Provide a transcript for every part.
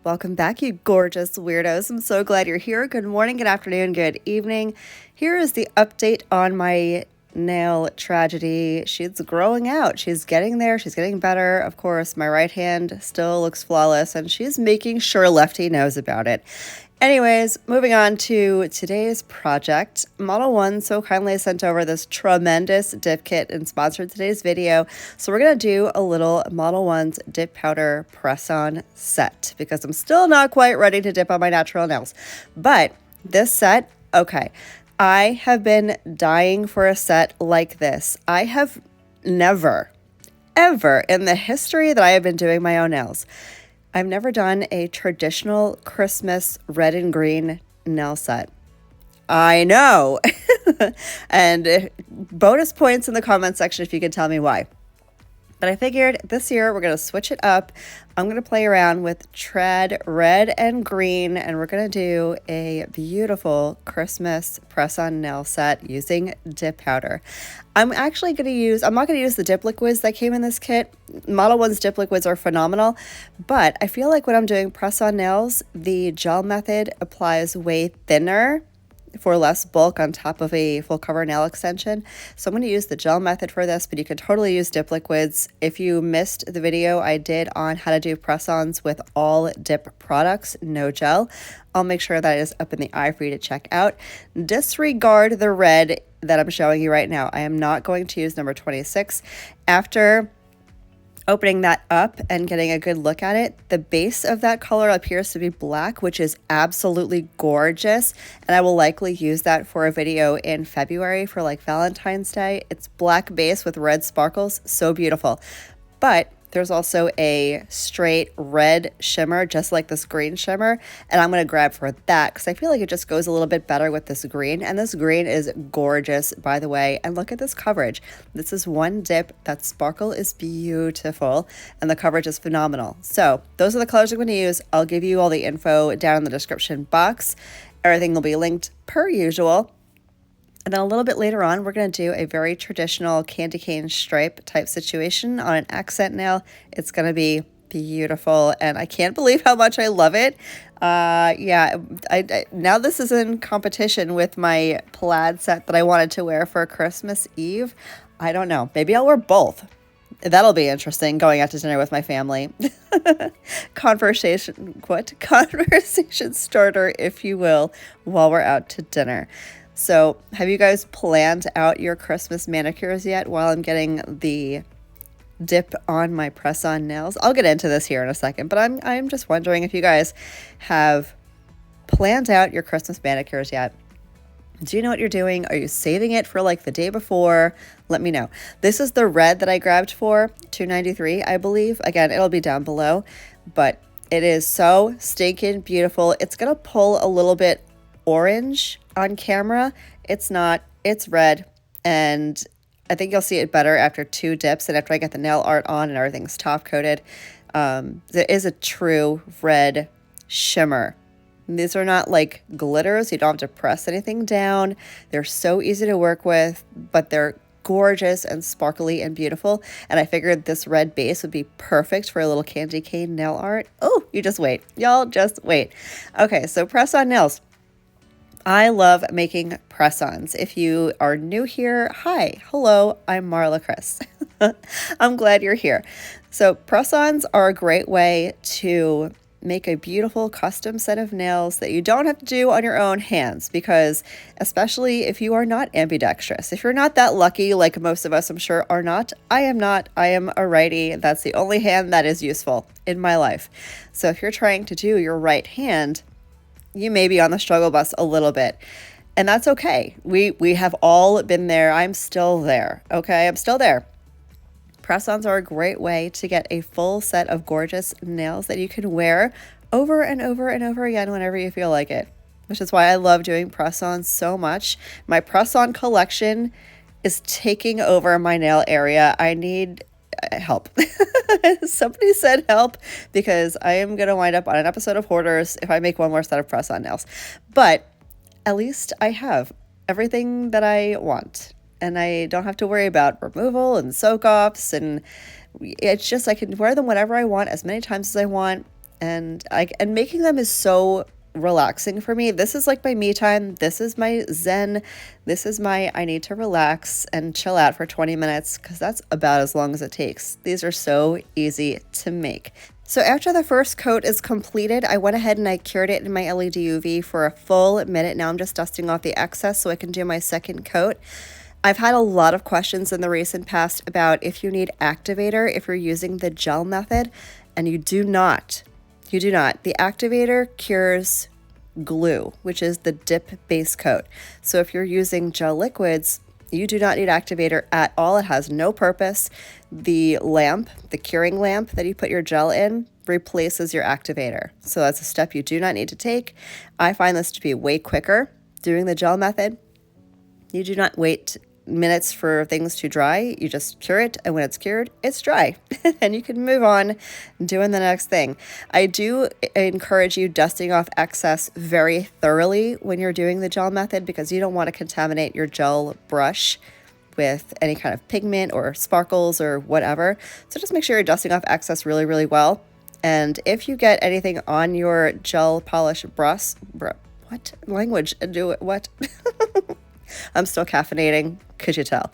Welcome back, you gorgeous weirdos. I'm so glad you're here. Good morning, good afternoon, good evening. Here is the update on my nail tragedy. She's growing out. She's getting there. She's getting better. Of course, my right hand still looks flawless, and she's making sure Lefty knows about it. Anyways, moving on to today's project. Model 1 so kindly sent over this tremendous dip kit and sponsored today's video. So we're going to do a little Model 1's dip powder press-on set because I'm still not quite ready to dip on my natural nails. But this set, okay, I have been dying for a set like this. I have never, ever in the history that I have been doing my own nails, I've never done a traditional Christmas red and green nail set. I know. And bonus points in the comment section if you can tell me why. But I figured this year we're going to switch it up. I'm going to play around with trad red and green, and we're going to do a beautiful Christmas press-on nail set using dip powder. I'm not going to use the dip liquids that came in this kit. Model 1's dip liquids are phenomenal, but I feel like when I'm doing press-on nails, the gel method applies way thinner for less bulk on top of a full cover nail extension. So I'm going to use the gel method for this, but you could totally use dip liquids. If you missed the video I did on how to do press-ons with all dip products, no gel, I'll make sure that is up in the eye for you to check out. Disregard the red that I'm showing you right now. I am not going to use number 26. After opening that up and getting a good look at it, the base of that color appears to be black, which is absolutely gorgeous. And I will likely use that for a video in February for like Valentine's Day. It's black base with red sparkles, so beautiful. But there's also a straight red shimmer, just like this green shimmer. And I'm going to grab for that because I feel like it just goes a little bit better with this green. And this green is gorgeous, by the way. And look at this coverage. This is one dip. That sparkle is beautiful. And the coverage is phenomenal. So those are the colors I'm going to use. I'll give you all the info down in the description box. Everything will be linked per usual. And then a little bit later on, we're going to do a very traditional candy cane stripe type situation on an accent nail. It's going to be beautiful, and I can't believe how much I love it. Now this is in competition with my plaid set that I wanted to wear for Christmas Eve. I don't know. Maybe I'll wear both. That'll be interesting, going out to dinner with my family. Conversation starter, if you will, while we're out to dinner. So have you guys planned out your Christmas manicures yet while I'm getting the dip on my press-on nails? I'll get into this here in a second, but I'm just wondering if you guys have planned out your Christmas manicures yet. Do you know what you're doing? Are you saving it for like the day before? Let me know. This is the red that I grabbed for $2.93, I believe. Again, it'll be down below, but it is so stinking beautiful. It's going to pull a little bit orange on camera. It's not, it's red, and I think you'll see it better after 2 dips and after I get the nail art on and everything's top coated. There is a true red shimmer. These are not like glitters. You don't have to press anything down. They're so easy to work with, but they're gorgeous and sparkly and beautiful. And I figured this red base would be perfect for a little candy cane nail art. Oh, you just wait. Y'all just wait. Okay, so press on nails. I love making press-ons. If you are new here, hi, hello, I'm Marlakris. I'm glad you're here. So press-ons are a great way to make a beautiful custom set of nails that you don't have to do on your own hands, because especially if you are not ambidextrous, if you're not that lucky like most of us I'm sure are not, I am not, I am a righty. That's the only hand that is useful in my life. So if you're trying to do your right hand, you may be on the struggle bus a little bit, and that's okay. We have all been there. I'm still there. Okay, I'm still there. Press-ons are a great way to get a full set of gorgeous nails that you can wear over and over and over again whenever you feel like it, which is why I love doing press-ons so much. My press-on collection is taking over my nail area. I need help. Somebody said help, because I am going to wind up on an episode of Hoarders if I make one more set of press-on nails. But at least I have everything that I want, and I don't have to worry about removal and soak-offs, and it's just I can wear them whenever I want, as many times as I want, And making them is so relaxing for me. This is like my me time. This is my zen. This is my I need to relax and chill out for 20 minutes because that's about as long as it takes. These are so easy to make. So after the first coat is completed, I went ahead and I cured it in my LED UV for a full minute. Now I'm just dusting off the excess so I can do my second coat. I've had a lot of questions in the recent past about if you need activator if you're using the gel method, and you do not. You do not. The activator cures glue, which is the dip base coat. So if you're using gel liquids, you do not need activator at all. It has no purpose. The lamp, the curing lamp that you put your gel in, replaces your activator. So that's a step you do not need to take. I find this to be way quicker doing the gel method. You do not wait minutes for things to dry. You just cure it, and when it's cured, it's dry and you can move on doing the next thing. I do encourage you dusting off excess very thoroughly when you're doing the gel method because you don't want to contaminate your gel brush with any kind of pigment or sparkles or whatever. So just make sure you're dusting off excess really, really well. And if you get anything on your gel polish brush, what language? Do it, what? I'm still caffeinating, could you tell?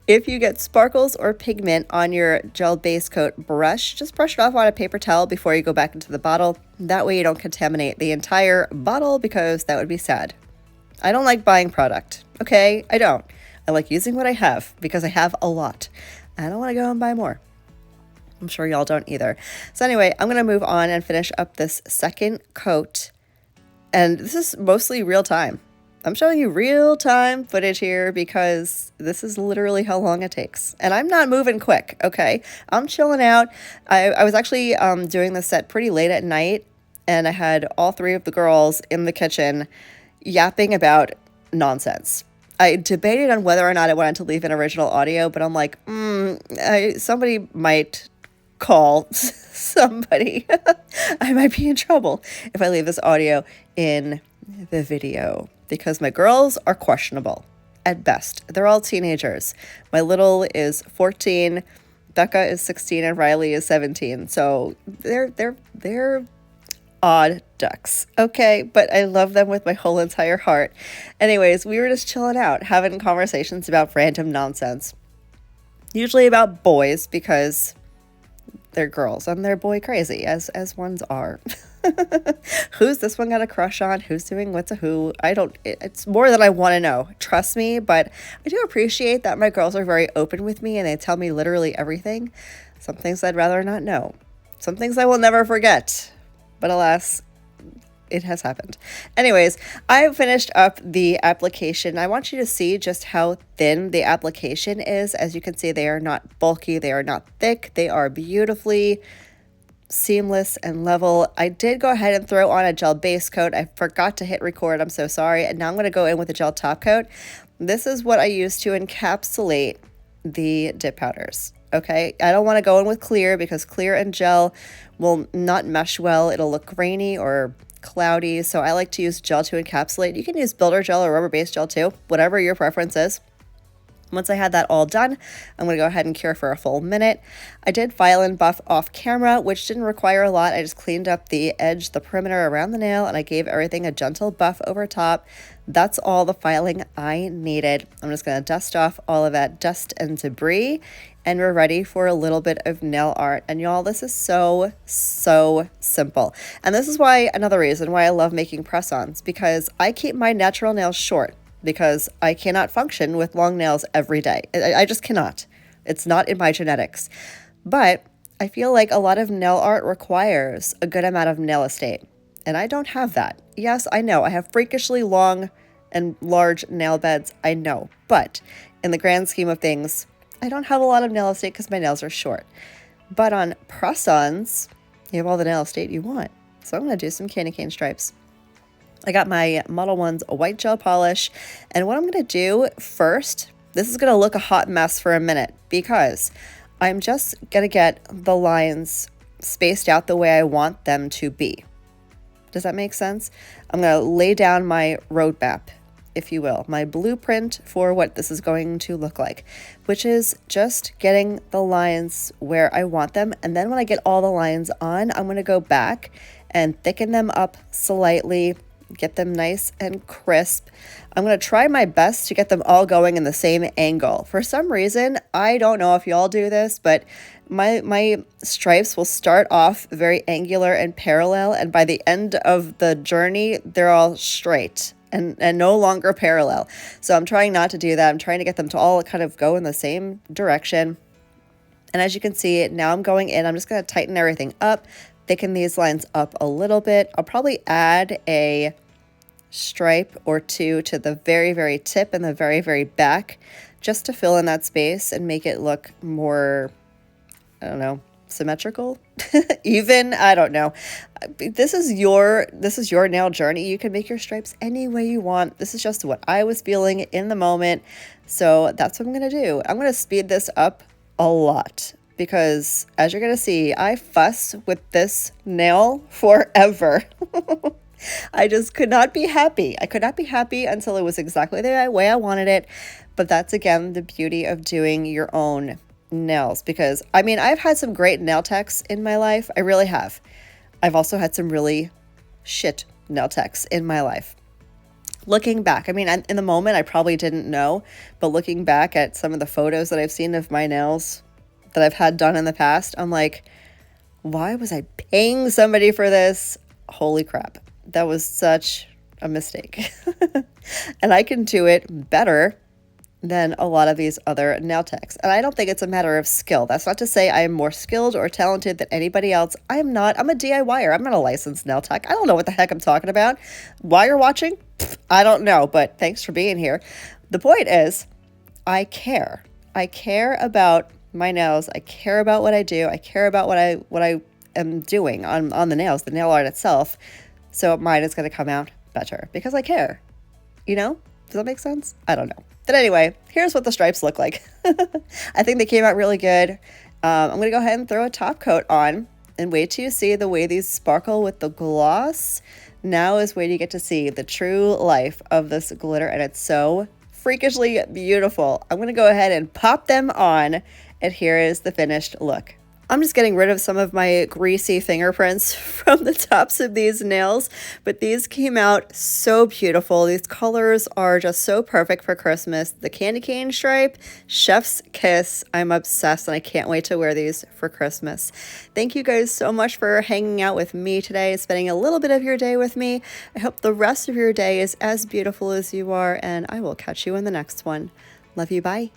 If you get sparkles or pigment on your gel base coat brush, just brush it off on a paper towel before you go back into the bottle. That way you don't contaminate the entire bottle because that would be sad. I don't like buying product, okay? I don't. I like using what I have because I have a lot. I don't want to go and buy more. I'm sure y'all don't either. So anyway, I'm going to move on and finish up this second coat. And this is mostly real time. I'm showing you real-time footage here because this is literally how long it takes. And I'm not moving quick, okay? I'm chilling out. I was actually doing the set pretty late at night, and I had all three of the girls in the kitchen yapping about nonsense. I debated on whether or not I wanted to leave an original audio, but I'm like, somebody might call somebody. I might be in trouble if I leave this audio in the video. Because my girls are questionable at best. They're all teenagers. My little is 14, Becca is 16, and Riley is 17. So they're odd ducks, okay? But I love them with my whole entire heart. Anyways, we were just chilling out, having conversations about random nonsense. Usually about boys because they're girls and they're boy crazy, as ones are. Who's this one got a crush on? Who's doing what to who? It's more than I want to know. Trust me, but I do appreciate that my girls are very open with me and they tell me literally everything. Some things I'd rather not know. Some things I will never forget. But alas, it has happened. Anyways, I finished up the application. I want you to see just how thin the application is. As you can see, they are not bulky. They are not thick. They are beautifully seamless and level. I did go ahead and throw on a gel base coat. I forgot to hit record. I'm so sorry. And now I'm going to go in with a gel top coat. This is what I use to encapsulate the dip powders. Okay, I don't want to go in with clear because clear and gel will not mesh well. It'll look grainy or cloudy. So I like to use gel to encapsulate. You can use builder gel or rubber-based gel too, whatever your preference is. Once I had that all done, I'm going to go ahead and cure for a full minute. I did file and buff off camera, which didn't require a lot. I just cleaned up the edge, the perimeter around the nail, and I gave everything a gentle buff over top. That's all the filing I needed. I'm just going to dust off all of that dust and debris, and we're ready for a little bit of nail art. And y'all, this is so simple. And this is why, another reason why I love making press-ons, because I keep my natural nails short. Because I cannot function with long nails every day. I just cannot. It's not in my genetics. But I feel like a lot of nail art requires a good amount of nail estate. And I don't have that. Yes, I know. I have freakishly long and large nail beds. I know. But in the grand scheme of things, I don't have a lot of nail estate because my nails are short. But on press-ons, you have all the nail estate you want. So I'm going to do some candy cane stripes. I got my Modelones white gel polish, and what I'm going to do first, this is going to look a hot mess for a minute because I'm just going to get the lines spaced out the way I want them to be. Does that make sense? I'm going to lay down my roadmap, if you will, my blueprint for what this is going to look like, which is just getting the lines where I want them. And then when I get all the lines on, I'm going to go back and thicken them up slightly, get them nice and crisp. I'm going to try my best to get them all going in the same angle. For some reason, I don't know if y'all do this, but my stripes will start off very angular and parallel, and by the end of the journey, they're all straight and no longer parallel. So I'm trying not to do that. I'm trying to get them to all kind of go in the same direction. And as you can see, now I'm going in. I'm just going to tighten everything up, thicken these lines up a little bit. I'll probably add a stripe or two to the very, very tip and the very, very back, just to fill in that space and make it look more, I don't know, symmetrical, even, I don't know. This is your nail journey. You can make your stripes any way you want. This is just what I was feeling in the moment. So that's what I'm going to do. I'm going to speed this up a lot because, as you're going to see, I fuss with this nail forever. I just could not be happy. I could not be happy until it was exactly the way I wanted it. But that's, again, the beauty of doing your own nails, because I mean, I've had some great nail techs in my life. I really have. I've also had some really shit nail techs in my life. Looking back, I mean, in the moment, I probably didn't know, but looking back at some of the photos that I've seen of my nails that I've had done in the past, I'm like, why was I paying somebody for this? Holy crap. That was such a mistake. And I can do it better than a lot of these other nail techs. And I don't think it's a matter of skill. That's not to say I am more skilled or talented than anybody else. I am not. I'm a DIYer. I'm not a licensed nail tech. I don't know what the heck I'm talking about. Why you're watching? I don't know, but thanks for being here. The point is, I care. I care about my nails. I care about what I do. I care about what I am doing on the nails, the nail art itself. So mine is going to come out better because I care. You know? Does that make sense? I don't know. But anyway, here's what the stripes look like. I think they came out really good. I'm going to go ahead and throw a top coat on and wait till you see the way these sparkle with the gloss. Now is where you get to see the true life of this glitter, and it's so freakishly beautiful. I'm going to go ahead and pop them on, and here is the finished look. I'm just getting rid of some of my greasy fingerprints from the tops of these nails, but these came out so beautiful. These colors are just so perfect for Christmas. The candy cane stripe, chef's kiss. I'm obsessed and I can't wait to wear these for Christmas. Thank you guys so much for hanging out with me today, spending a little bit of your day with me. I hope the rest of your day is as beautiful as you are, and I will catch you in the next one. Love you, bye.